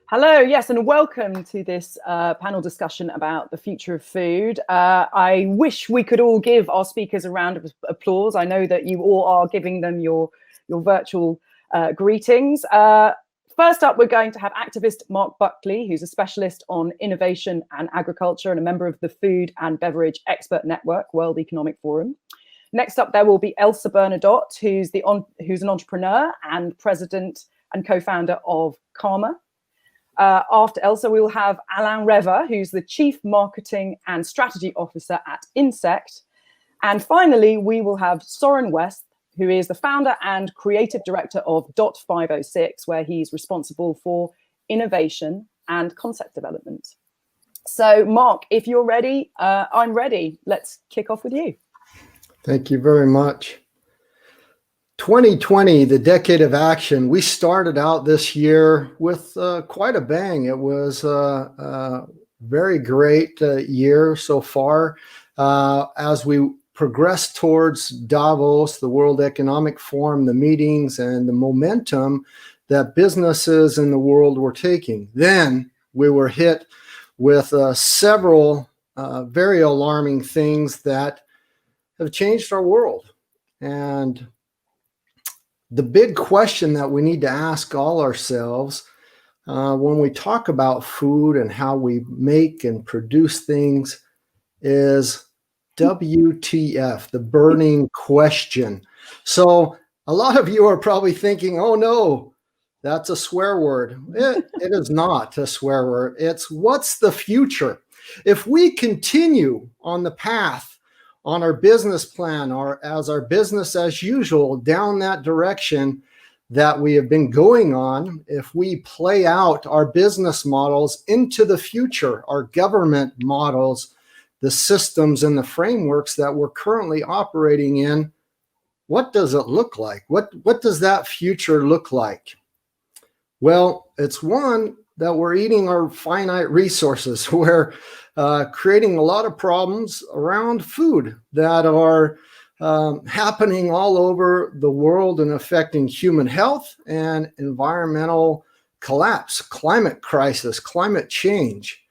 Hello, yes, and welcome to this panel discussion about the future of food. I wish we could all give our speakers a round of applause. I know that you all are giving them your virtual greetings. First up, we're going to have activist Marc Buckley, who's a specialist on innovation and agriculture and a member of the Food and Beverage Expert Network, World Economic Forum. Next up, there will be Elsa Bernadotte, who's an entrepreneur and president and co-founder of Karma. After Elsa, we will have Alain Revah, who's the Chief Marketing and Strategy Officer at Ÿnsect. And finally, we will have Søren Westh, who is the founder and creative director of Dot506, where he's responsible for innovation and concept development. So, Marc, if you're ready, I'm ready. Let's kick off with you. Thank you very much. 2020, the decade of action, we started out this year with quite a bang. It was a very great year so far as we progress towards Davos, the World Economic Forum, the meetings, and the momentum that businesses in the world were taking. Then we were hit with several very alarming things that have changed our world. And the big question that we need to ask all ourselves when we talk about food and how we make and produce things is WTF, the burning question. So a lot of you are probably thinking, oh no, that's a swear word. It is not a swear word. It's what's the future? If we continue on the path on our business plan or as our business as usual down that direction that we have been going on, if we play out our business models into the future, our government models, the systems and the frameworks that we're currently operating in, what does it look like? What does that future look like? Well, it's one that we're eating our finite resources. We're creating a lot of problems around food that are happening all over the world and affecting human health and environmental collapse, climate crisis, climate change.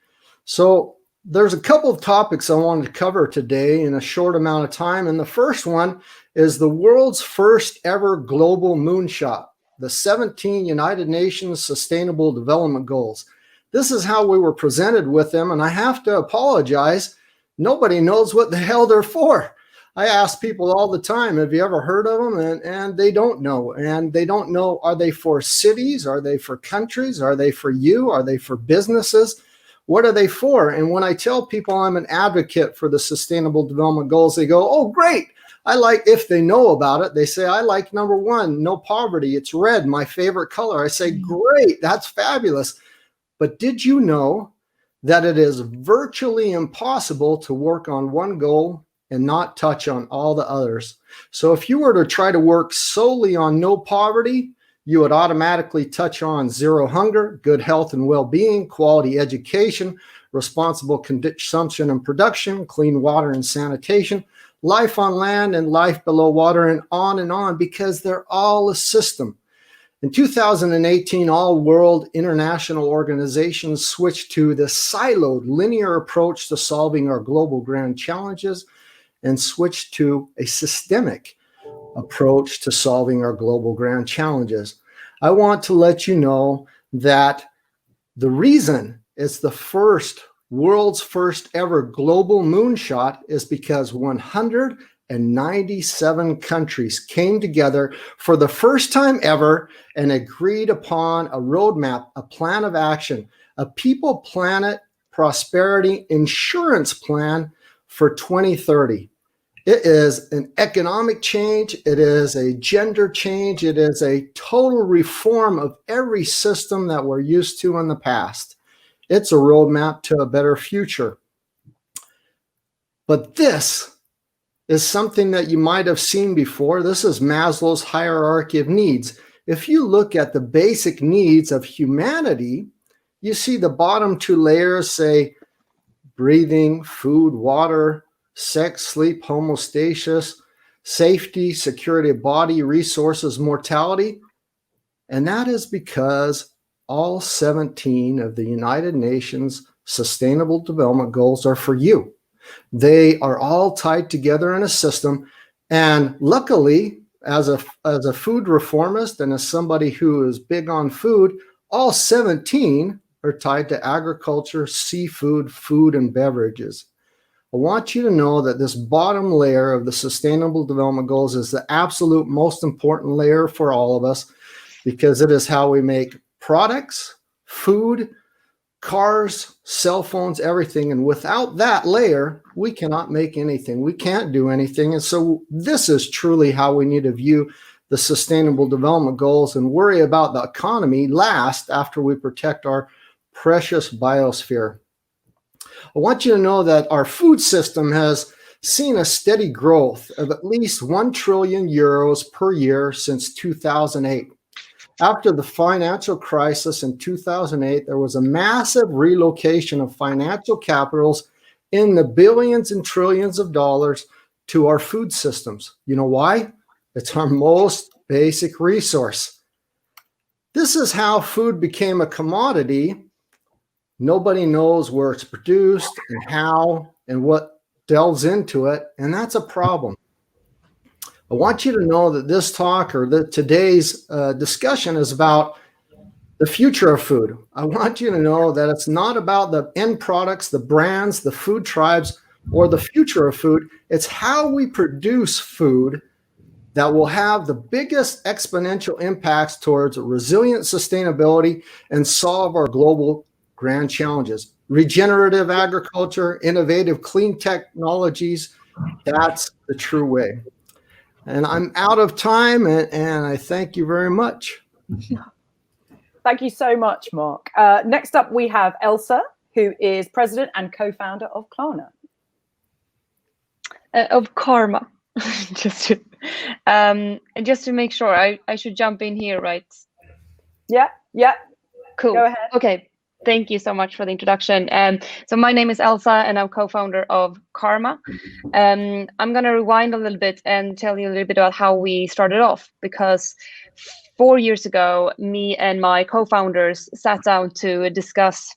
So there's a couple of topics I wanted to cover today in a short amount of time. And the first one is the world's first ever global moonshot, the 17 United Nations Sustainable Development Goals. This is how we were presented with them, and I have to apologize. Nobody knows what the hell they're for. I ask people all the time, have you ever heard of them? And they don't know. And they don't know, are they for cities? Are they for countries? Are they for you? Are they for businesses? What are they for? And when I tell people I'm an advocate for the Sustainable Development Goals, they go, oh, great. I like, if they know about it, they say, I like number one, no poverty. It's red, my favorite color. I say, great, that's fabulous. But did you know that it is virtually impossible to work on one goal and not touch on all the others? So if you were to try to work solely on no poverty, you would automatically touch on zero hunger, good health and well-being, quality education, responsible consumption and production, clean water and sanitation, life on land and life below water, and on, because they're all a system. In 2018, all world international organizations switched to the siloed linear approach to solving our global grand challenges and switched to a systemic approach to solving our global grand challenges. I want to let you know that the reason it's the world's first ever global moonshot is because 197 countries came together for the first time ever and agreed upon a roadmap, a plan of action, a people, planet, prosperity insurance plan for 2030. It is an economic change. It is a gender change. It is a total reform of every system that we're used to in the past. It's a roadmap to a better future. But this is something that you might have seen before. This is Maslow's hierarchy of needs. If you look at the basic needs of humanity, you see the bottom two layers say breathing, food, water, sex, sleep, homeostasis, safety, security of body, resources, mortality. And that is because all 17 of the United Nations Sustainable Development Goals are for you. They are all tied together in a system. And luckily, as a food reformist and as somebody who is big on food, all 17 are tied to agriculture, seafood, food, and beverages. I want you to know that this bottom layer of the Sustainable Development Goals is the absolute most important layer for all of us, because it is how we make products, food, cars, cell phones, everything. And without that layer, we cannot make anything. We can't do anything. And so this is truly how we need to view the Sustainable Development Goals and worry about the economy last after we protect our precious biosphere. I want you to know that our food system has seen a steady growth of at least 1 trillion euros per year since 2008. After the financial crisis in 2008, there was a massive relocation of financial capitals in the billions and trillions of dollars to our food systems. You know why? It's our most basic resource. This is how food became a commodity. Nobody knows where it's produced and how and what delves into it, and that's a problem. I want you to know that this talk or today's discussion is about the future of food. I want you to know that it's not about the end products, the brands, the food tribes, or the future of food. It's how we produce food that will have the biggest exponential impacts towards resilient sustainability and solve our global grand challenges. Regenerative agriculture, innovative clean technologies, that's the true way. And I'm out of time, and I thank you very much. Thank you so much, Marc. Next up, we have Elsa, who is president and co-founder of Klarna. Of Karma. just to make sure, I should jump in here, right? Yeah. Cool. Go ahead. Okay. Thank you so much for the introduction. So my name is Elsa, and I'm co-founder of Karma. I'm going to rewind a little bit and tell you a little bit about how we started off, because 4 years ago, me and my co-founders sat down to discuss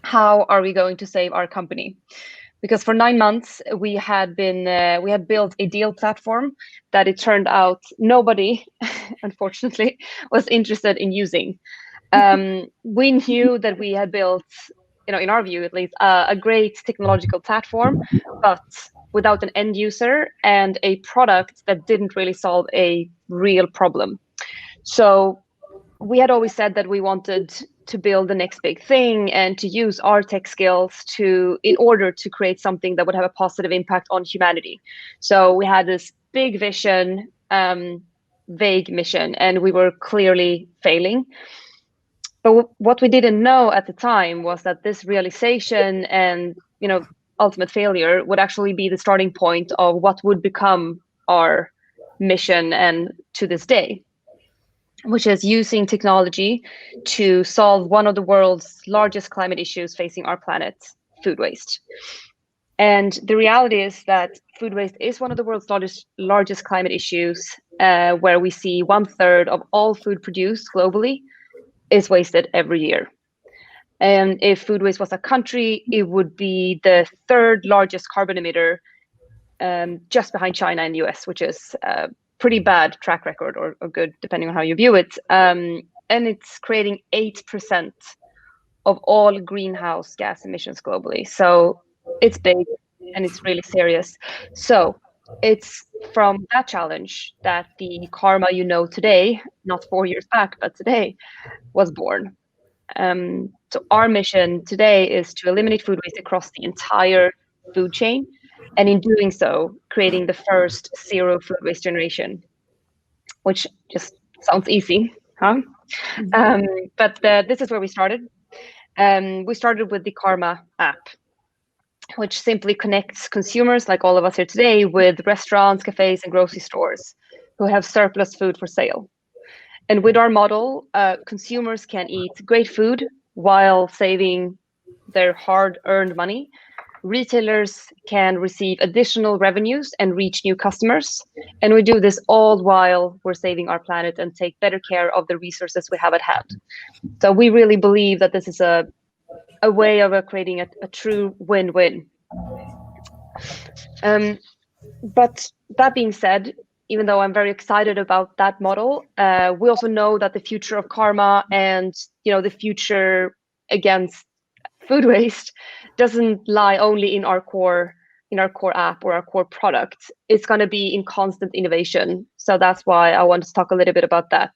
how are we going to save our company. Because for 9 months, we had built a deal platform that it turned out nobody, unfortunately, was interested in using. We knew that we had built, in our view at least, a great technological platform, but without an end user and a product that didn't really solve a real problem. So we had always said that we wanted to build the next big thing and to use our tech skills in order to create something that would have a positive impact on humanity. So we had this big vision, vague mission, and we were clearly failing. But what we didn't know at the time was that this realization and, ultimate failure would actually be the starting point of what would become our mission, and to this day, which is using technology to solve one of the world's largest climate issues facing our planet, food waste. And the reality is that food waste is one of the world's largest climate issues, where we see 1/3 of all food produced globally is wasted every year. And if food waste was a country, it would be the 3rd largest carbon emitter, just behind China and US, which is a pretty bad track record, or good, depending on how you view it. And it's creating 8% of all greenhouse gas emissions globally. So it's big and it's really serious. So it's from that challenge that the Karma you know today, not 4 years back, but today, was born. So our mission today is to eliminate food waste across the entire food chain, and in doing so, creating the first zero food waste generation, which just sounds easy, huh? But this is where we started. We started with the Karma app, which simply connects consumers like all of us here today with restaurants, cafes, and grocery stores who have surplus food for sale. And with our model, consumers can eat great food while saving their hard-earned money retailers can receive additional revenues and reach new customers. And we do this all while we're saving our planet and take better care of the resources we have at hand. So we really believe that this is a way of creating a true win-win. But that being said, even though I'm very excited about that model, we also know that the future of karma and the future against food waste doesn't lie only in our core app or our core product. It's going to be in constant innovation. So that's why I want to talk a little bit about that.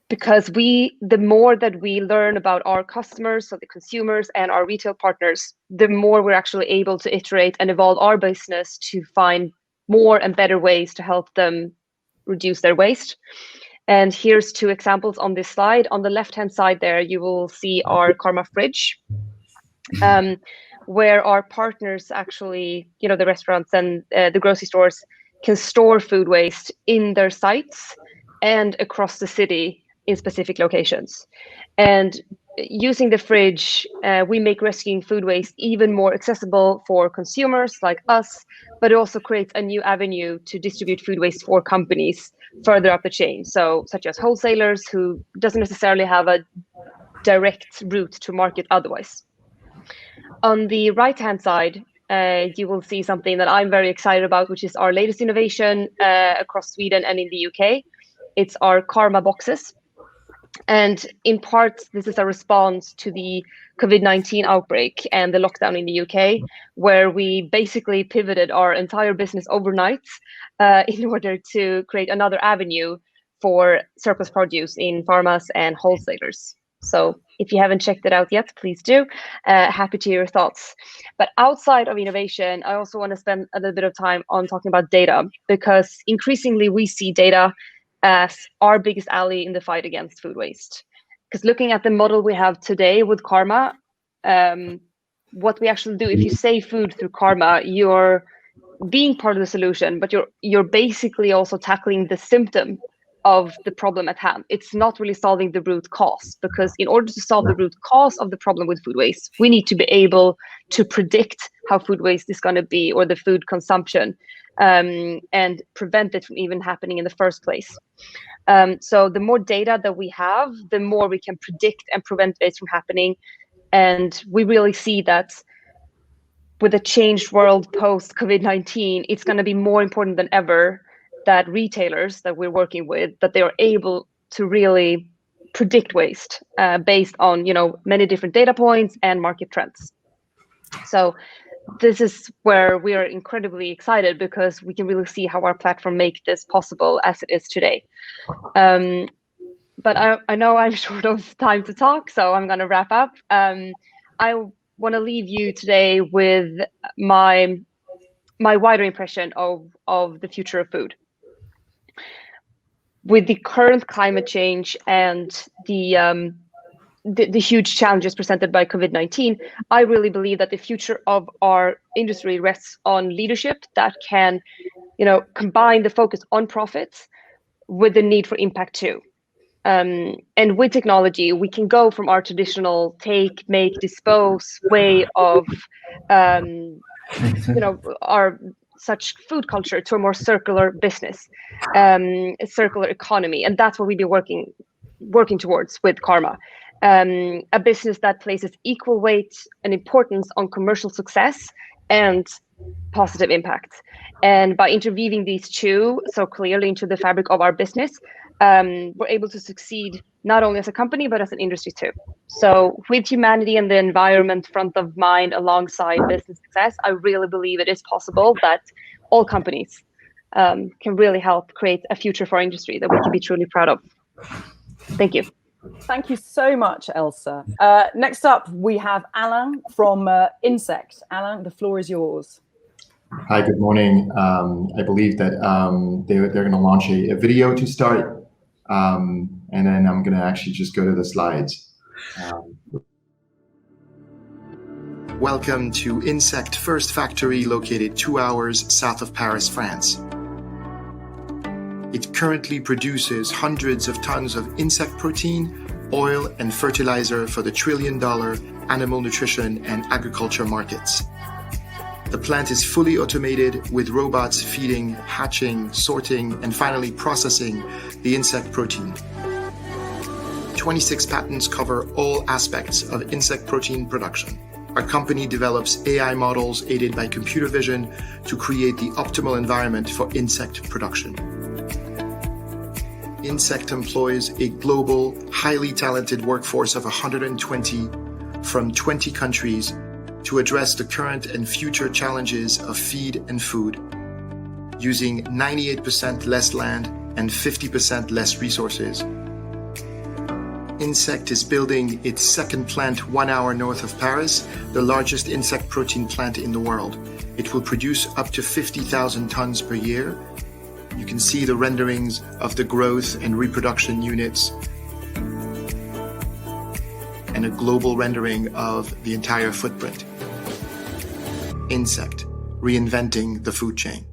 Because the more that we learn about our customers, so the consumers and our retail partners, the more we're actually able to iterate and evolve our business to find more and better ways to help them reduce their waste. And here's 2 examples on this slide. On the left-hand side there, you will see our Karma fridge, where our partners actually, the restaurants and the grocery stores can store food waste in their sites and across the city in specific locations. And using the fridge, we make rescuing food waste even more accessible for consumers like us, but it also creates a new avenue to distribute food waste for companies further up the chain. So such as wholesalers who doesn't necessarily have a direct route to market otherwise. On the right-hand side, you will see something that I'm very excited about, which is our latest innovation across Sweden and in the UK. It's our Karma boxes. And in part, this is a response to the COVID-19 outbreak and the lockdown in the UK, where we basically pivoted our entire business overnight in order to create another avenue for surplus produce in pharmas and wholesalers. So if you haven't checked it out yet, please do. Happy to hear your thoughts. But outside of innovation, I also want to spend a little bit of time on talking about data, because increasingly we see data as our biggest ally in the fight against food waste. Because looking at the model we have today with Karma, what we actually do, if you save food through Karma, you're being part of the solution, but you're basically also tackling the symptom of the problem at hand. It's not really solving the root cause, because in order to solve the root cause of the problem with food waste, we need to be able to predict how food waste is going to be, or the food consumption, and prevent it from even happening in the first place. So the more data that we have, the more we can predict and prevent waste from happening. And we really see that with a changed world post COVID-19, it's going to be more important than ever that retailers that we're working with, that they are able to really predict waste based on many different data points and market trends. So this is where we are incredibly excited, because we can really see how our platform makes this possible as it is today. But I know I'm short of time to talk, so I'm going to wrap up. I want to leave you today with my wider impression of the future of food. With the current climate change and the huge challenges presented by COVID-19, I really believe that the future of our industry rests on leadership that can, combine the focus on profits with the need for impact too. And with technology, we can go from our traditional take, make, dispose way of, our such food culture to a more circular business, a circular economy. And that's what we've been working towards with Karma. A business that places equal weight and importance on commercial success and positive impact. And by interweaving these two so clearly into the fabric of our business, we're able to succeed not only as a company, but as an industry too. So with humanity and the environment front of mind alongside business success, I really believe it is possible that all companies can really help create a future for our industry that we can be truly proud of. Thank you. Thank you so much, Elsa. Next up, we have Alain from Ÿnsect. Alain, the floor is yours. Hi, good morning. I believe that they're going to launch a video to start, and then I'm going to actually just go to the slides. Welcome to Ÿnsect First Factory, located 2 hours south of Paris, France. It currently produces hundreds of tons of insect protein, oil, and fertilizer for the trillion-dollar animal nutrition, and agriculture markets. The plant is fully automated with robots feeding, hatching, sorting, and finally processing the insect protein. 26 patents cover all aspects of insect protein production. Our company develops AI models aided by computer vision to create the optimal environment for insect production. Ÿnsect employs a global, highly talented workforce of 120 from 20 countries to address the current and future challenges of feed and food, using 98% less land and 50% less resources. Ÿnsect is building its second plant 1 hour north of Paris, the largest insect protein plant in the world. It will produce up to 50,000 tons per year. You can see the renderings of the growth and reproduction units and a global rendering of the entire footprint. Ÿnsect, reinventing the food chain.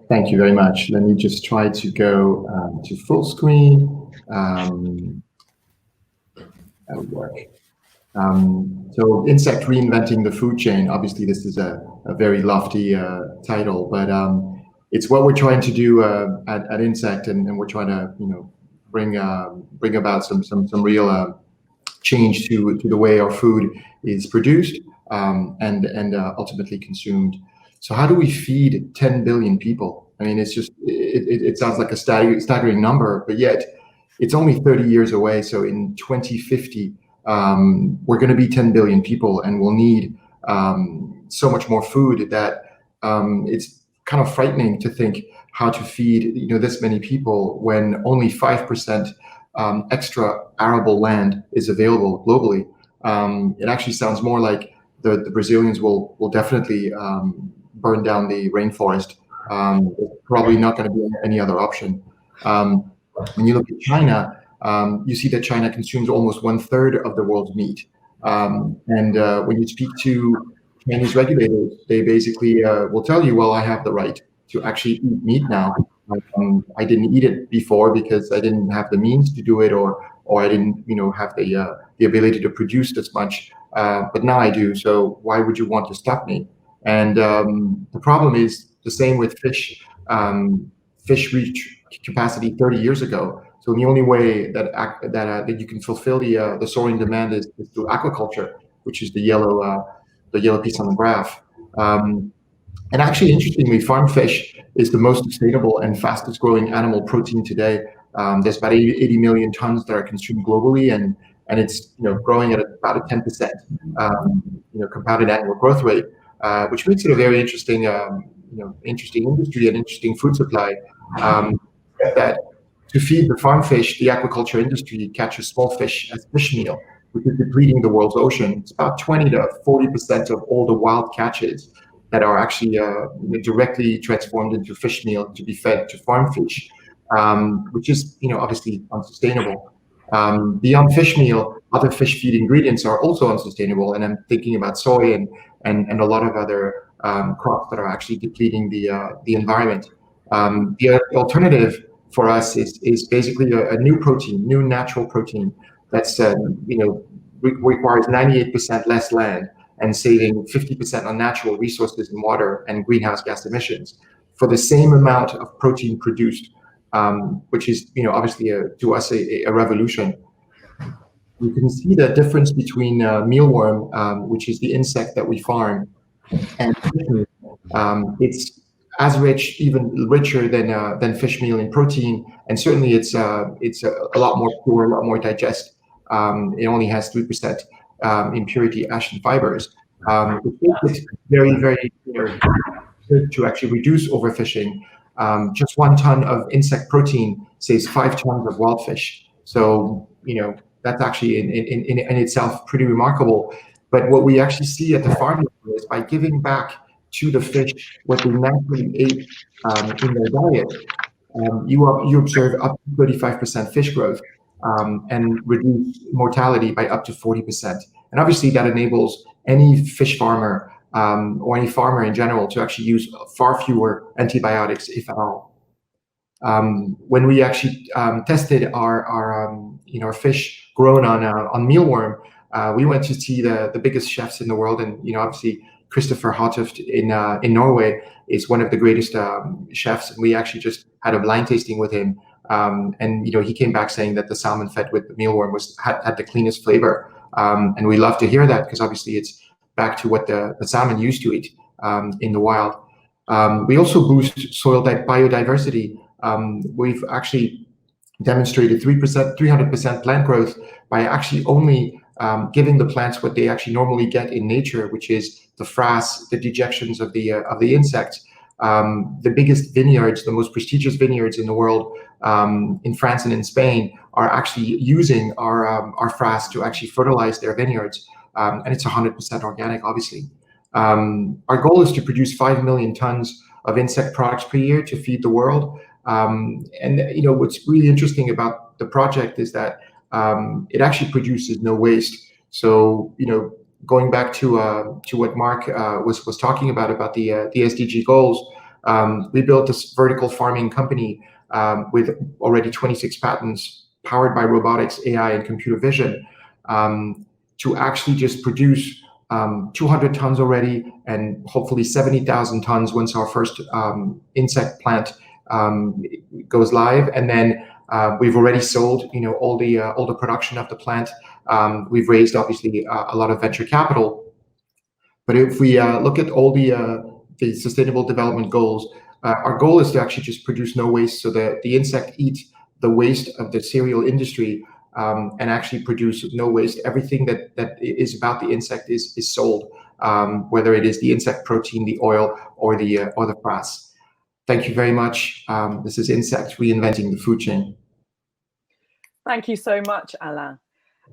Thank you very much. Let me just try to go to full screen. That'll work. So Ÿnsect, reinventing the food chain. Obviously, this is a very lofty title, but it's what we're trying to do at Ÿnsect, and we're trying to bring about some real change to the way our food is produced and ultimately consumed. So how do we feed 10 billion people? I mean, it's just it sounds like a staggering number, but yet it's only 30 years away. So in 2050, we're going to be 10 billion people, and we'll need so much more food that it's kind of frightening to think how to feed this many people when only 5% extra arable land is available globally. It actually sounds more like the Brazilians will definitely burn down the rainforest. There's probably not going to be any other option. When you look at China, you see that China consumes almost 1/3 of the world's meat. And when you speak to Chinese regulators, they basically will tell you, well, I have the right to actually eat meat now. I didn't eat it before because I didn't have the means to do it, or I didn't have the ability to produce this much. But now I do. So why would you want to stop me? And the problem is the same with fish. Fish reached capacity 30 years ago. So the only way that you can fulfill the soaring demand is through aquaculture, which is the yellow piece on the graph. And actually, interestingly, farm fish is the most sustainable and fastest growing animal protein today. There's about 80 million tons that are consumed globally, and it's growing at about a 10% compounded annual growth rate, which makes it a very interesting interesting industry and interesting food supply. That to feed the farm fish, the aquaculture industry catches small fish as fish meal, which is depleting the world's ocean. It's about 20 to 40% of all the wild catches that are actually directly transformed into fish meal to be fed to farm fish, which is obviously unsustainable. Beyond fish meal, other fish feed ingredients are also unsustainable, and I'm thinking about soy and a lot of other crops that are actually depleting the environment. The alternative for us is basically a new protein, new natural protein that's requires 98% less land and saving 50% on natural resources and water and greenhouse gas emissions for the same amount of protein produced, which is obviously to us a revolution. You can see the difference between mealworm, which is the insect that we farm, and fish meal. It's as rich, even richer than fish meal in protein, and certainly it's a lot more pure, a lot more digest. It only has 3% impurity ash and fibers, which makes it very, very good to actually reduce overfishing. Just 1 ton of insect protein saves 5 tons of wild fish. So that's actually in itself pretty remarkable. But what we actually see at the farm level is by giving back to the fish what they naturally ate in their diet, you observe up to 35% fish growth and reduce mortality by up to 40%. And obviously that enables any fish farmer or any farmer in general to actually use far fewer antibiotics, if at all. when we actually tested our fish grown on mealworm, we went to see the biggest chefs in the world, and obviously Christopher Hottoft in Norway is one of the greatest chefs, and we actually just had a blind tasting with him, and he came back saying that the salmon fed with the mealworm had the cleanest flavor, and we love to hear that, because obviously it's back to what the salmon used to eat in the wild. We also boost soil biodiversity. We've actually demonstrated 300% plant growth by actually only giving the plants what they actually normally get in nature, which is the frass, the dejections of the insects. The biggest vineyards, the most prestigious vineyards in the world, in France and in Spain, are actually using our frass to actually fertilize their vineyards, and it's 100% organic, obviously. Our goal is to produce 5 million tons of insect products per year to feed the world. And what's really interesting about the project is that it actually produces no waste. So going back to what Marc was talking about the SDG goals, we built this vertical farming company with already 26 patents, powered by robotics, AI, and computer vision, to actually just produce 200 tons already, and hopefully 70,000 tons once our first insect plant goes live. And then we've already sold all the production of the plant. We've raised obviously a lot of venture capital. But if we look at all the sustainable development goals, our goal is to actually just produce no waste, so that the insect eat the waste of the cereal industry, and actually produce no waste. Everything that is about the insect is sold, whether it is the insect protein, the oil, or the frass. Thank you very much. This is Ÿnsect, reinventing the food chain. Thank you so much, Alain.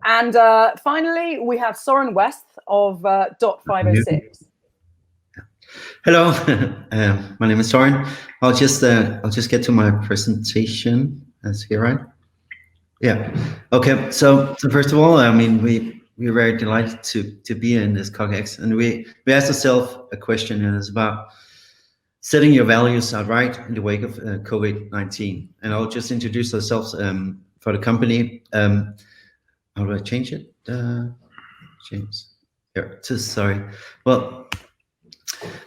And finally, we have Søren Westh of .506. Hello, my name is Søren. I'll just get to my presentation. That's here, right? Yeah. Okay. So first of all, I mean, we're very delighted to be in this CogX, and we asked ourselves a question, and it's about setting your values out right in the wake of COVID-19. And I'll just introduce ourselves for the company. How do I change it? Change here. Sorry. Well,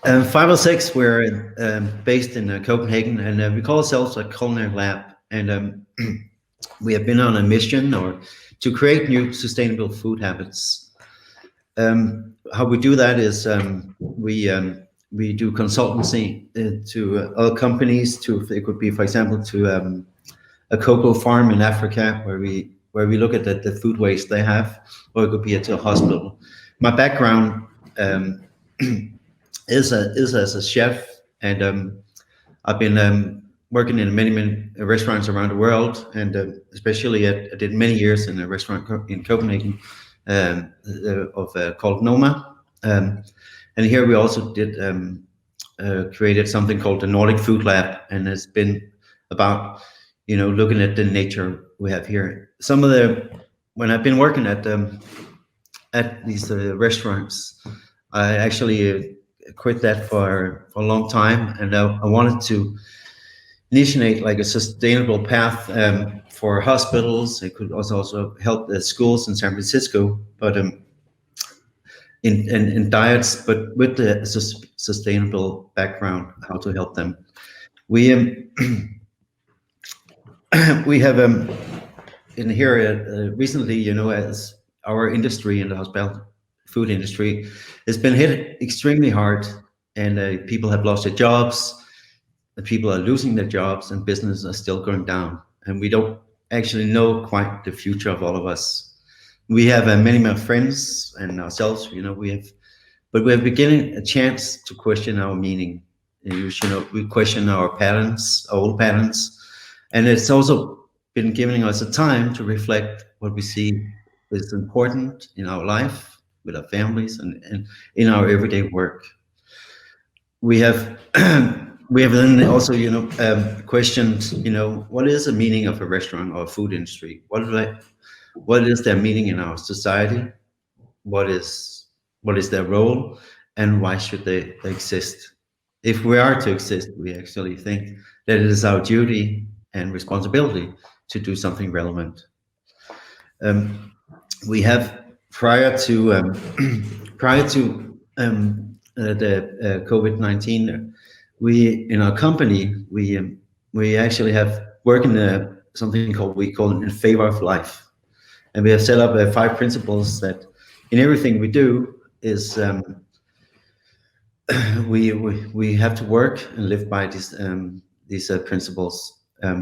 506, we're based in Copenhagen, and we call ourselves a culinary lab. And we have been on a mission to create new sustainable food habits. How we do that is we do consultancy to other companies. It could be, for example, to a cocoa farm in Africa, where we look at the food waste they have, or it could be at a hospital. My background is as a chef, and I've been working in many restaurants around the world, and especially I did many years in a restaurant in Copenhagen called Noma, and here we also did created something called the Nordic Food Lab, and it's been about looking at the nature we have here. When I've been working at these restaurants, I actually quit that for a long time, and I wanted to initiate like a sustainable path for hospitals. It could also help the schools in San Francisco, but in diets, but with the sustainable background, how to help them. We have in here recently, as our industry in the hospitality food industry has been hit extremely hard, and people have lost their jobs. The people are losing their jobs, and businesses are still going down, and we don't actually know quite the future of all of us. We have many more friends and ourselves, but we're beginning a chance to question our meaning. We question our patterns, our old patterns, and it's also been giving us a time to reflect what we see is important in our life, with our families, and in our everyday work. We have then also, questioned, what is the meaning of a restaurant or a food industry? What is their meaning in our society? What is their role, and why should they exist? If we are to exist, we actually think that it is our duty and responsibility to do something relevant. We have prior to the COVID-19, we in our company we actually have work in something we call in favor of life, and we have set up 5 principles that in everything we do is we have to work and live by these principles.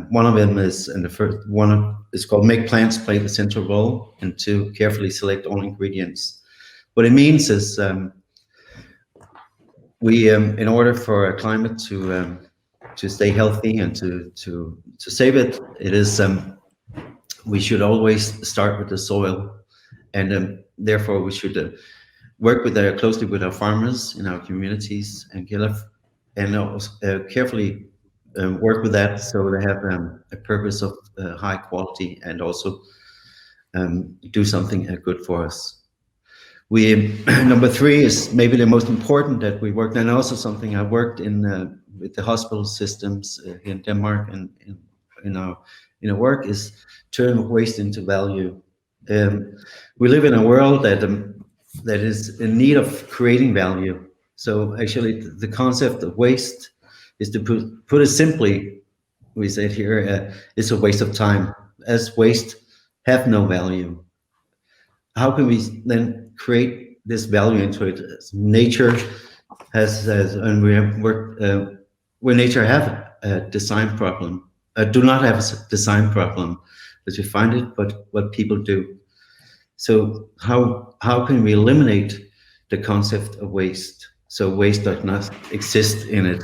One of them is, and the first one is called make plants play the central role, and 2, carefully select all ingredients. What it means is we, in order for a climate to stay healthy and to save it, it is we should always start with the soil, and therefore we should work closely with our farmers in our communities and carefully work with that so they have a purpose of high quality and also do something good for us. Number 3 is maybe the most important that we worked, and also something I worked in with the hospital systems here in Denmark and in our work is turn waste into value. We live in a world that is in need of creating value. So actually the concept of waste is, to put it simply, we said here, it's a waste of time, as waste have no value. How can we then create this value into it? Nature has and we have worked where nature have a design problem, do not have a design problem as we find it, but what people do. So how can we eliminate the concept of waste? So waste does not exist in it.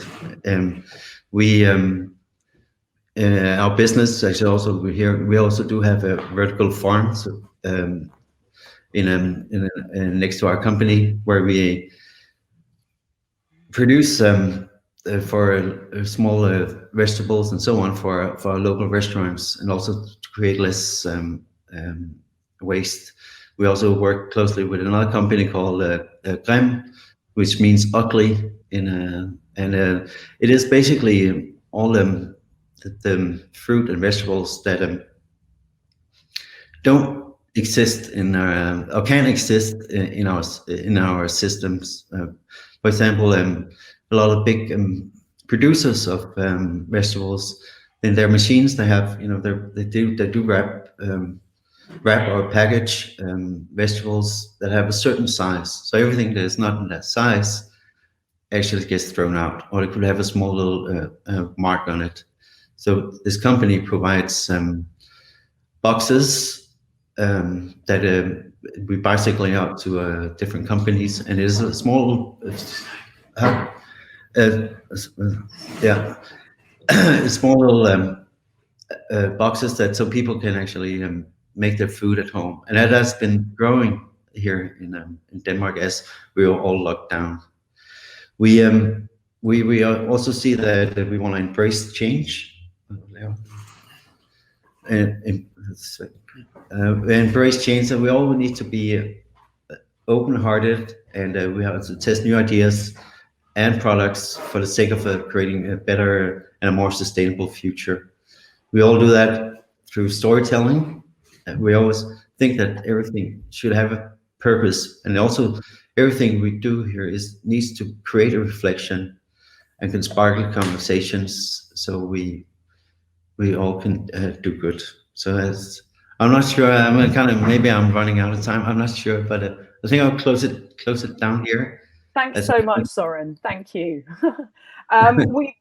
Our business actually also we also do have a vertical farm, so next to our company, where we produce for small vegetables and so on for our local restaurants, and also to create less waste. We also work closely with another company called Grimm, which means ugly and it is basically all the fruit and vegetables that don't exist or can exist in our systems. For example, a lot of big producers of vegetables, in their machines they have, they do wrap or package vegetables that have a certain size. So everything that is not in that size actually gets thrown out, or it could have a small little mark on it. So this company provides boxes that we bicycle out to different companies, and it is a small small little boxes that so people can actually make their food at home, and that has been growing here in Denmark as we are all locked down. We also see that we want to embrace change. Embrace change, and we all need to be open-hearted, and we have to test new ideas and products for the sake of creating a better and a more sustainable future. We all do that through storytelling. We always think that everything should have a purpose, and also everything we do here needs to create a reflection and can spark conversations, so we all can do good. So I'm not sure. Maybe I'm running out of time. I'm not sure, but I think I'll close it down here. Thanks so much, Søren. Thank you.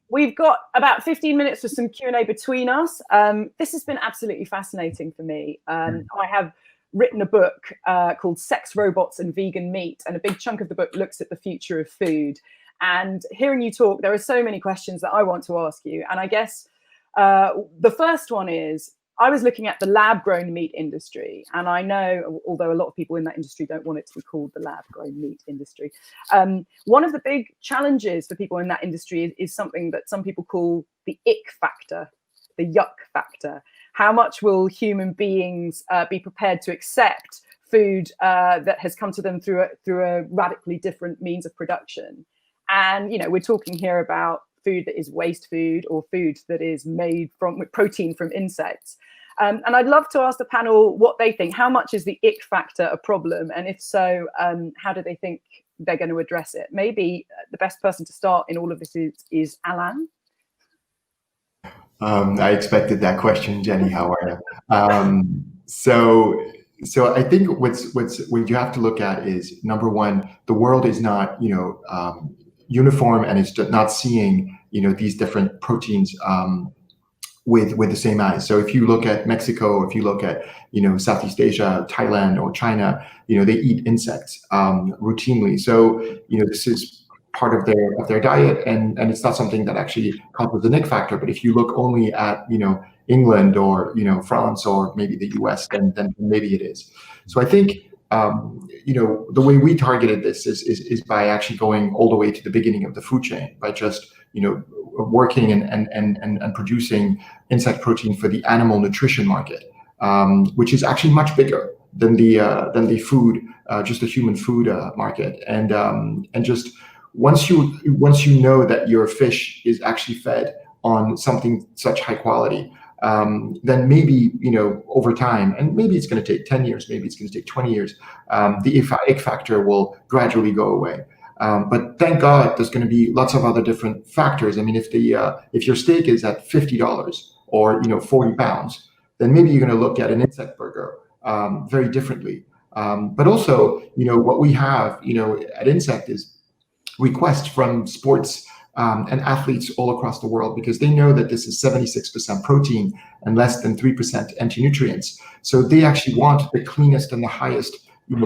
We've got about 15 minutes for some Q&A between us. This has been absolutely fascinating for me. I have written a book called Sex, Robots and Vegan Meat, and a big chunk of the book looks at the future of food. And hearing you talk, there are so many questions that I want to ask you. And I guess the first one is, I was looking at the lab-grown meat industry, and I know, although a lot of people in that industry don't want it to be called the lab-grown meat industry, one of the big challenges for people in that industry is something that some people call the ick factor, the yuck factor. How much will human beings be prepared to accept food that has come to them through a radically different means of production? And we're talking here about food that is waste food or food that is made from protein from insects. And I'd love to ask the panel what they think. How much is the ick factor a problem? And if so, how do they think they're going to address it? Maybe the best person to start in all of this is Alain. I expected that question, Jenny. How are you? So I think what you have to look at is, number one, the world is not uniform, and it's not seeing these different proteins with the same eyes. So if you look at Mexico, if you look at Southeast Asia, Thailand, or China, they eat insects routinely. So this is part of their diet, and it's not something that actually causes the ick factor. But if you look only at England or France or maybe the US, then maybe it is. So I think the way we targeted this is by actually going all the way to the beginning of the food chain, by just working and producing insect protein for the animal nutrition market, which is actually much bigger than the food, just the human food market, and just once you know that your fish is actually fed on something such high quality, then maybe over time, and maybe it's going to take 10 years, maybe it's going to take 20 years, the ick factor will gradually go away. But thank God, there's going to be lots of other different factors. I mean, if your steak is at $50 or 40 pounds, then maybe you're going to look at an insect burger very differently. But also, what we have, at Ÿnsect is requests from sports and athletes all across the world, because they know that this is 76% protein and less than 3% anti-nutrients. So they actually want the cleanest and the highest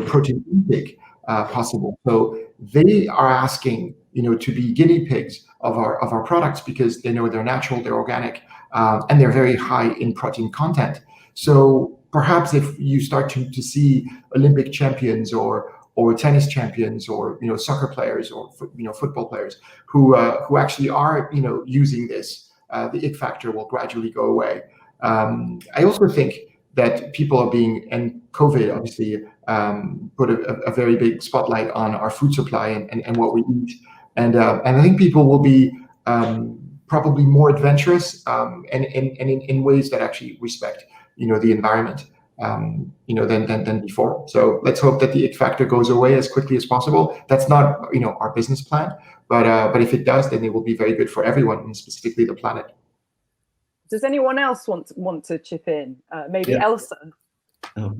protein intake possible. So they are asking to be guinea pigs of our products, because they know they're natural, they're organic, and they're very high in protein content. So perhaps if you start to see Olympic champions or tennis champions or soccer players or football players who actually are using this, the ick factor will gradually go away. I also think that people are and COVID obviously put a very big spotlight on our food supply and what we eat, and I think people will be probably more adventurous and in ways that actually respect the environment. Than before. So let's hope that the ick factor goes away as quickly as possible. That's not our business plan, but if it does, then it will be very good for everyone, and specifically the planet. Does anyone else want to chip in? Maybe Elsa. No,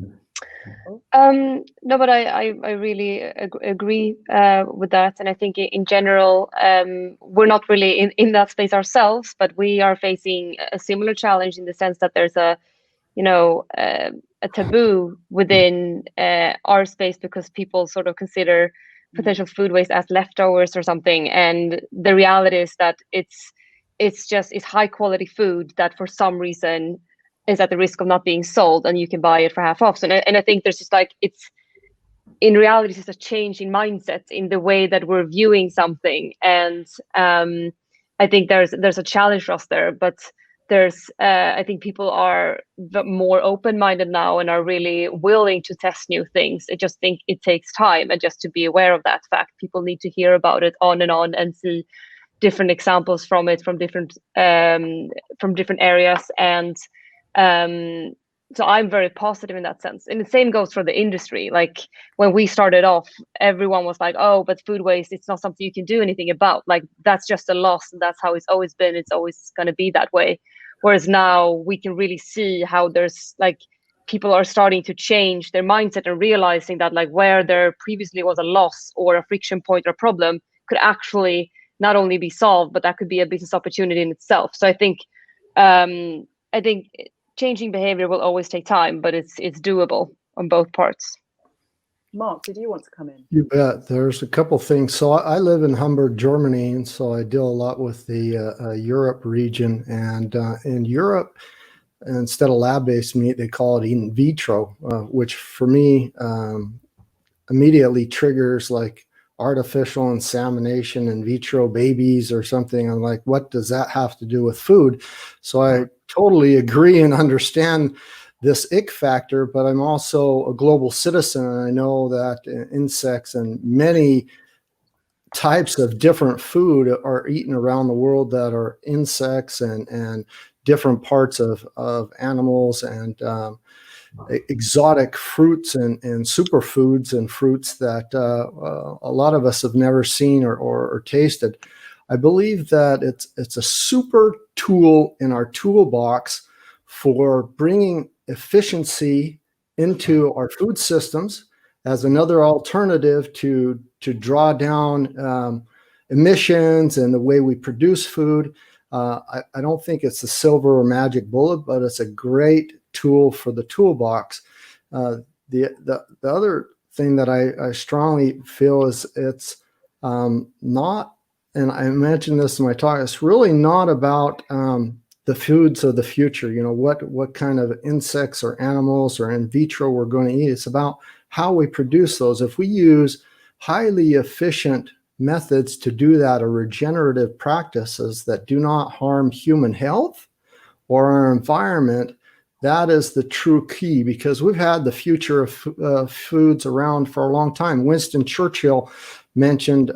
but I really agree with that, and I think in general we're not really in that space ourselves, but we are facing a similar challenge in the sense that there's a taboo within our space, because people sort of consider potential food waste as leftovers or something, and the reality is that it's high quality food that for some reason is at the risk of not being sold, and you can buy it for half off. And I think there's just in reality, it's just a change in mindset in the way that we're viewing something, and I think there's a challenge for us there, but there's I think people are more open-minded now and are really willing to test new things. I just think it takes time, and just to be aware of that fact, people need to hear about it on and see different examples from it from different areas, and so I'm very positive in that sense. And the same goes for the industry. Like when we started off, everyone was like, oh, but food waste, it's not something you can do anything about. Like that's just a loss, and that's how it's always been. It's always going to be that way. Whereas now we can really see how there's people are starting to change their mindset and realizing that where there previously was a loss or a friction point or problem could actually not only be solved, but that could be a business opportunity in itself. So I think changing behavior will always take time, but it's doable on both parts. Marc, did you want to come in? You bet. There's a couple things. So I live in Hamburg, Germany, and so I deal a lot with the Europe region. And in Europe, instead of lab-based meat, they call it in vitro, which for me immediately triggers artificial insemination, in vitro babies or something. I'm like, what does that have to do with food? So I totally agree and understand this ick factor, but I'm also a global citizen, and I know that insects and many types of different food are eaten around the world that are insects and different parts of animals and exotic fruits and superfoods and fruits that a lot of us have never seen or tasted. I believe that it's a super tool in our toolbox for bringing efficiency into our food systems as another alternative to draw down emissions and the way we produce food. I don't think it's a silver or magic bullet, but it's a great tool for the toolbox. The other thing that I strongly feel is it's not, and I mentioned this in my talk, it's really not about the foods of the future, what kind of insects or animals or in vitro we're going to eat. It's about how we produce those. If we use highly efficient methods to do that, or regenerative practices that do not harm human health or our environment, that is the true key, because we've had the future of foods around for a long time. Winston Churchill mentioned,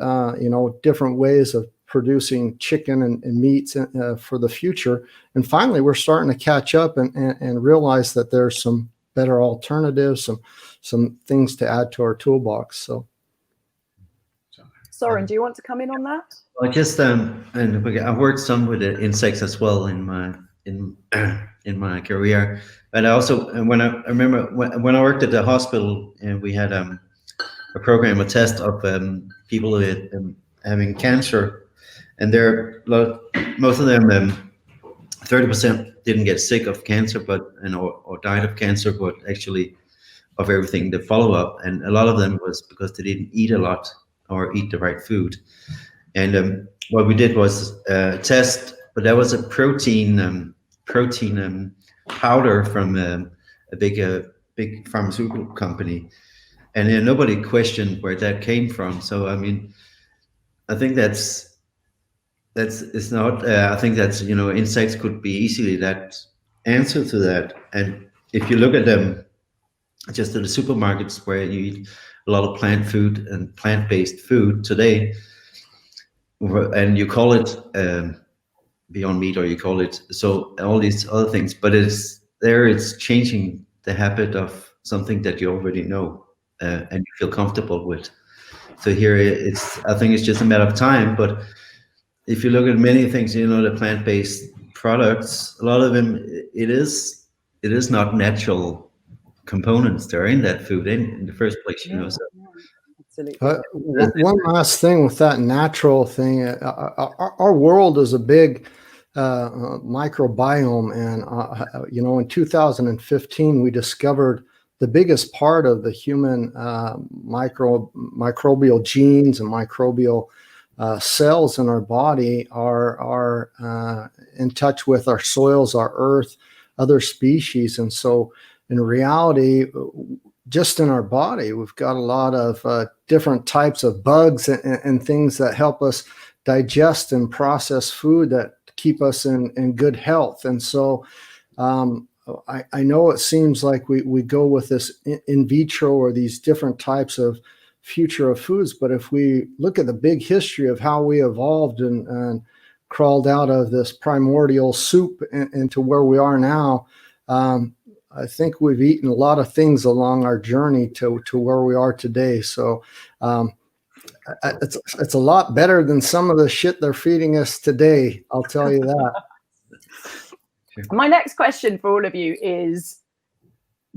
different ways of producing chicken and meats for the future. And finally, we're starting to catch up and realize that there's some better alternatives, some things to add to our toolbox. So, Søren, do you want to come in on that? Well, just and I've worked some with the insects as well in my career, but I also when I remember when I worked at the hospital, and we had a program, a test of people with having cancer, and most of them 30% didn't get sick of cancer, but or died of cancer, but actually of everything, the follow-up, and a lot of them was because they didn't eat a lot or eat the right food. And what we did was test, but that was a protein powder from a big pharmaceutical company, and nobody questioned where that came from. So I mean, I think it's not. I think that's insects could be easily that answer to that. And if you look at them, just in the supermarkets where you eat a lot of plant food and plant-based food today, and you call it Beyond Meat, or you call it so all these other things, but it's changing the habit of something that you already know and you feel comfortable with. So here I think it's just a matter of time. But if you look at many things, the plant-based products, a lot of them, it is not natural components that are in that food in the first place, So. Absolutely. One last thing with that natural thing, our world is a big microbiome, and in 2015 we discovered the biggest part of the human microbial genes and microbial cells in our body are in touch with our soils, our earth, other species. And so in reality, just in our body, we've got a lot of different types of bugs and things that help us digest and process food that keep us in good health. And so I know it seems like we go with this in vitro or these different types of future of foods, but if we look at the big history of how we evolved and crawled out of this primordial soup into where we are now, I think we've eaten a lot of things along our journey to where we are today. So it's a lot better than some of the shit they're feeding us today. I'll tell you that. My next question for all of you is,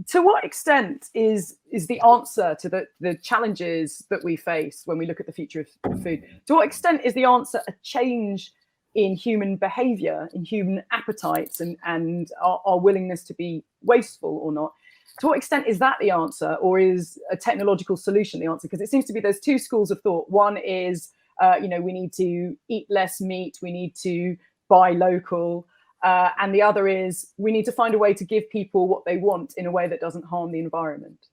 to what extent is the answer to the challenges that we face when we look at the future of food, to what extent is the answer a change in human behavior, in human appetites, and our willingness to be wasteful or not? To what extent is that the answer, or is a technological solution the answer? Because it seems to be there's two schools of thought. One is, we need to eat less meat, we need to buy local. And the other is, we need to find a way to give people what they want in a way that doesn't harm the environment.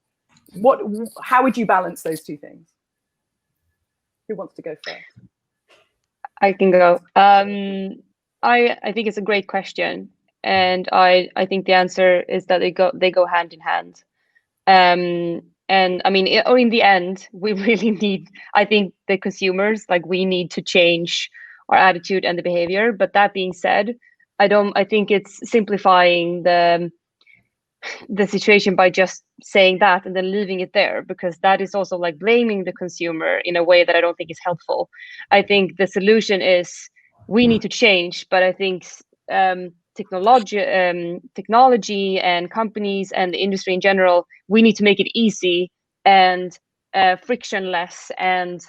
How would you balance those two things? Who wants to go first? I can go. I think it's a great question, and I think the answer is that they go hand in hand. And I mean, or in the end, we really need, I think the consumers, like we need to change our attitude and the behavior. But that being said, I think it's simplifying the situation by just saying that and then leaving it there, because that is also like blaming the consumer in a way that I don't think is helpful. I think the solution is we need to change, but I think technology and companies and the industry in general, we need to make it easy and frictionless and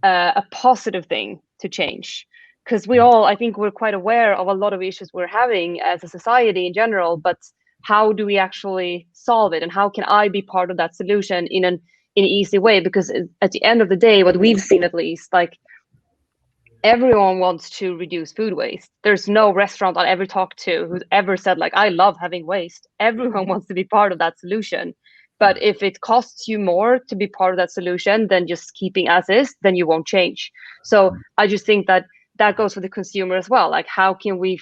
a positive thing to change. Because I think we're quite aware of a lot of issues we're having as a society in general, but how do we actually solve it, and how can I be part of that solution in an easy way? Because at the end of the day, what we've seen, at least, like everyone wants to reduce food waste. There's no restaurant I've ever talked to who's ever said like, I love having waste. Everyone wants to be part of that solution. But if it costs you more to be part of that solution than just keeping as is, then you won't change. So I just think that goes for the consumer as well. Like how can we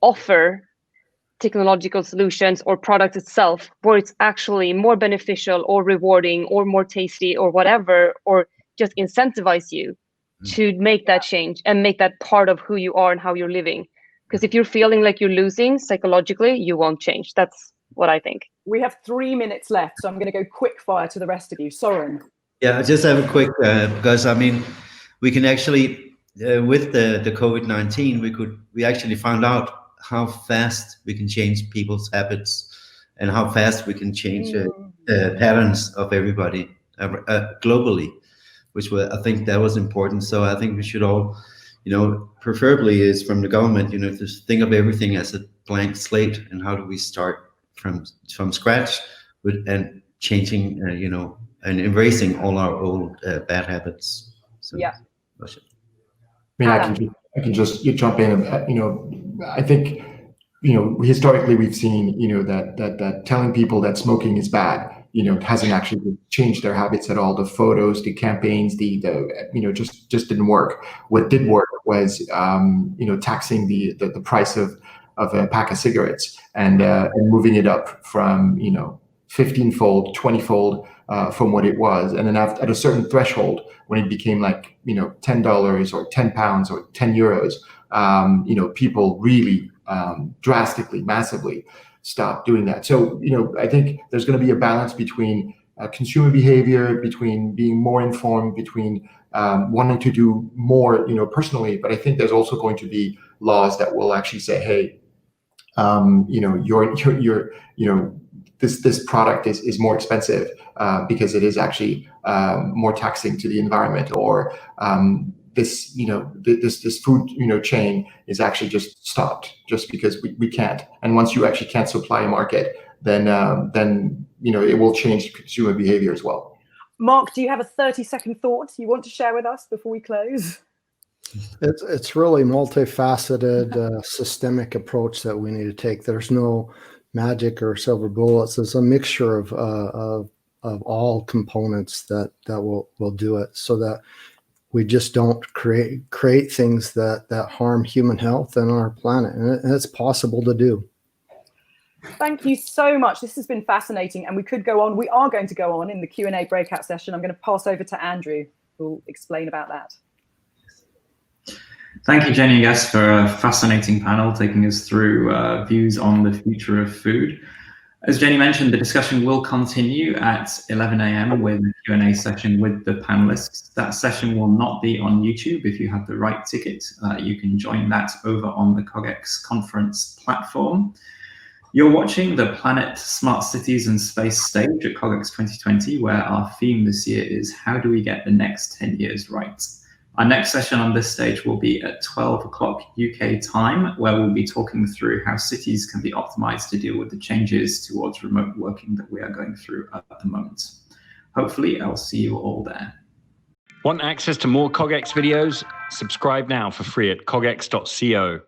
offer technological solutions or products itself where it's actually more beneficial or rewarding or more tasty or whatever, or just incentivize you to make that change and make that part of who you are and how you're living. Because if you're feeling like you're losing psychologically, you won't change. That's what I think. We have 3 minutes left, so I'm going to go quick fire to the rest of you. Søren. Yeah, I just have a quick, because I mean, we can actually, with the COVID-19, we actually found out how fast we can change people's habits and how fast we can change patterns of everybody globally, I think that was important. So I think we should all, preferably is from the government, to think of everything as a blank slate, and how do we start from scratch and changing, and embracing all our old bad habits. So, yeah. I mean, I can just jump in. I think, historically we've seen, that telling people that smoking is bad, hasn't actually changed their habits at all. The photos, the campaigns, just didn't work. What did work was, taxing the price of a pack of cigarettes and moving it up from, 15-fold, 20-fold from what it was. And then at a certain threshold, when it became like, $10 or £10 or €10, people really drastically, massively stopped doing that. So, I think there's going to be a balance between consumer behavior, between being more informed, between wanting to do more, personally. But I think there's also going to be laws that will actually say, hey, this product is more expensive because it is actually more taxing to the environment, or this food chain is actually just stopped just because we can't. And once you actually can't supply a market, then it will change consumer behavior as well. Marc, do you have a 30-second thought you want to share with us before we close? It's really multifaceted, systemic approach that we need to take. There's no magic or silver bullets. It's a mixture of all components that will do it, so that we just don't create things that harm human health and our planet. And it's possible to do. Thank you so much. This has been fascinating, and we could go on. We are going to go on in the Q&A breakout session. I'm going to pass over to Andrew, who will explain about that. Thank you, Jenny and Westh, for a fascinating panel taking us through views on the future of food. As Jenny mentioned, the discussion will continue at 11 a.m. with a Q&A session with the panelists. That session will not be on YouTube. If you have the right ticket, you can join that over on the CogX conference platform. You're watching the Planet, Smart Cities and Space stage at CogX 2020, where our theme this year is how do we get the next 10 years right? Our next session on this stage will be at 12 o'clock UK time, where we'll be talking through how cities can be optimized to deal with the changes towards remote working that we are going through at the moment. Hopefully, I'll see you all there. Want access to more CogX videos? Subscribe now for free at cogx.co.